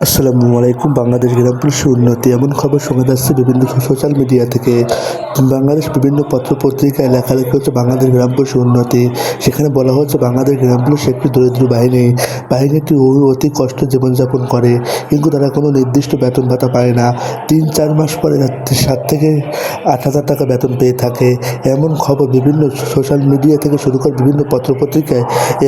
আসসালামু আলাইকুম। বাংলাদেশ গ্রাম পুলিশের উন্নতি এমন খবর শোনা যাচ্ছে বিভিন্ন সোশ্যাল মিডিয়া থেকে। বাংলাদেশ বিভিন্ন পত্র-পত্রিকায় লেখালেখি হচ্ছে বাংলাদেশ গ্রাম পুলিশের উন্নতি। সেখানে বলা হচ্ছে বাংলাদেশ গ্রাম পুলিশ একটি দরিদ্র বাহিনী। বাহিনীটি অতি কষ্টে জীবনযাপন করে, কিন্তু তারা কোনো নির্দিষ্ট বেতন ভাতা পায় না। ৩-৪ মাস পরে ৭ থেকে ৮,০০০ টাকা বেতন পেয়ে থাকে। এমন খবর বিভিন্ন সোশ্যাল মিডিয়া থেকে শুরু করে বিভিন্ন পত্র-পত্রিকায়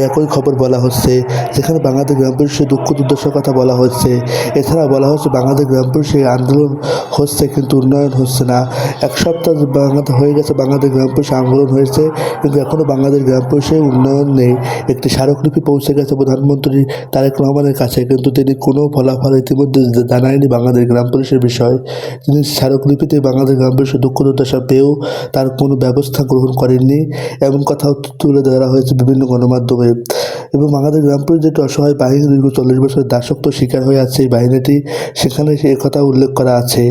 একই খবর বলা হচ্ছে। যেখানে বাংলাদেশ গ্রাম পুলিশের দুঃখ দুর্দশার কথা বলা হচ্ছে। এছাড়া বলা হচ্ছে বাংলাদেশ গ্রাম পুলিশে আন্দোলন হচ্ছে, কিন্তু উন্নয়ন হচ্ছে না। ১ সপ্তাহ বাংলাদেশ হয়ে গেছে, বাংলাদেশ গ্রাম পুলিশে আন্দোলন হয়েছে, কিন্তু এখনও বাংলাদেশ গ্রাম পুলিশে উন্নয়ন নেই। একটি স্মারকলিপি পৌঁছে গেছে প্রধানমন্ত্রী তারেক রহমানের কাছে, কিন্তু তিনি কোনো ফলাফল ইতিমধ্যে জানায়নি বাংলাদেশ গ্রাম পুলিশের বিষয়। তিনি স্মারকলিপিতে বাংলাদেশ গ্রাম পুলিশের দুঃখ দুর্দশা পেয়েও তার কোনো ব্যবস্থা গ্রহণ করেননি, এমন কথাও তুলে ধরা হয়েছে বিভিন্ন গণমাধ্যমে। এবং বাংলাদেশ গ্রাম পুলিশ যেটি অসহায় বাহিনী, দীর্ঘ ৪০ বছরের দাসত্ব শিকার হয়ে আছে এই বাহিনীটি, সেখানে সে কথা উল্লেখ করা আছে।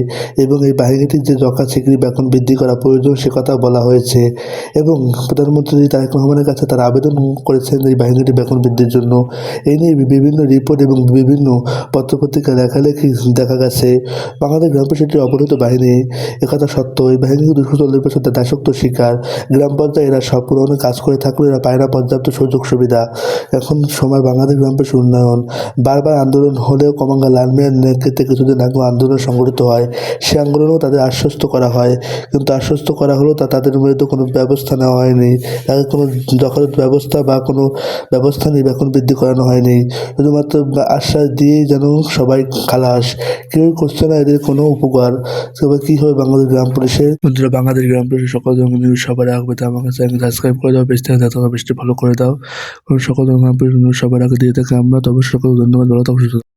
এবং এই বাহিনীটির যে যথাশীঘ্রই বেতন বৃদ্ধি করা প্রয়োজন সে কথা বলা হয়েছে। এবং প্রধানমন্ত্রী তারেক রহমানের কাছে তারা আবেদন করেছেন এই বাহিনীটির বেতন বৃদ্ধির জন্য। এই নিয়ে বিভিন্ন রিপোর্ট এবং বিভিন্ন পত্রপত্রিকায় লেখালেখি দেখা গেছে। বাংলাদেশ গ্রাম পুলিশ একটি অবহেলিত বাহিনী, একথা সত্য। এই বাহিনী ২৪০ বছর দাসত্ব শিকার। গ্রাম পর্যায়ে এরা সব পুরোনো কাজ করে থাকলেও এরা পায় না পর্যাপ্ত সুযোগ সুবিধা। এখন সময় বাংলাদেশ গ্রাম পুলিশ উন্নয়ন। বারবার আন্দোলন হলেও কমাঙ্গা লাল মিয়ার নেতৃত্বে কিছুদিন আগেও আন্দোলন সংগঠিত হয়। সে আন্দোলনেও তাদের আশ্বস্ত করা হয়, কিন্তু আশ্বস্ত করা হলেও তাদের বিরুদ্ধে কোনো ব্যবস্থা নেওয়া হয়নি। তাদের কোনো যথাযথ ব্যবস্থা বা কোনো ব্যবস্থা নিয়ে বেতন বৃদ্ধি করানো হয়নি। শুধুমাত্র আশ্বাস দিয়েই যেন সবাই খালাস। কেউই করছে না এদের কোনো উপকার। তবে কী হবে বাংলাদেশ গ্রাম পুলিশের? বন্ধুরা, বাংলাদেশ গ্রাম পুলিশের সকল ধরনের নিউজ সবার আগে পেতে আমাকে চ্যানেল সাবস্ক্রাইব করে দাও, পেজটা দেখা পেজটি ফলো করে দাও। সকল ধরনের নিউজ সবার আগে দিয়ে থাকে আমরা। তবে সকল ধন্যবাদ, ভালো থাকো, সুস্থ থাকো।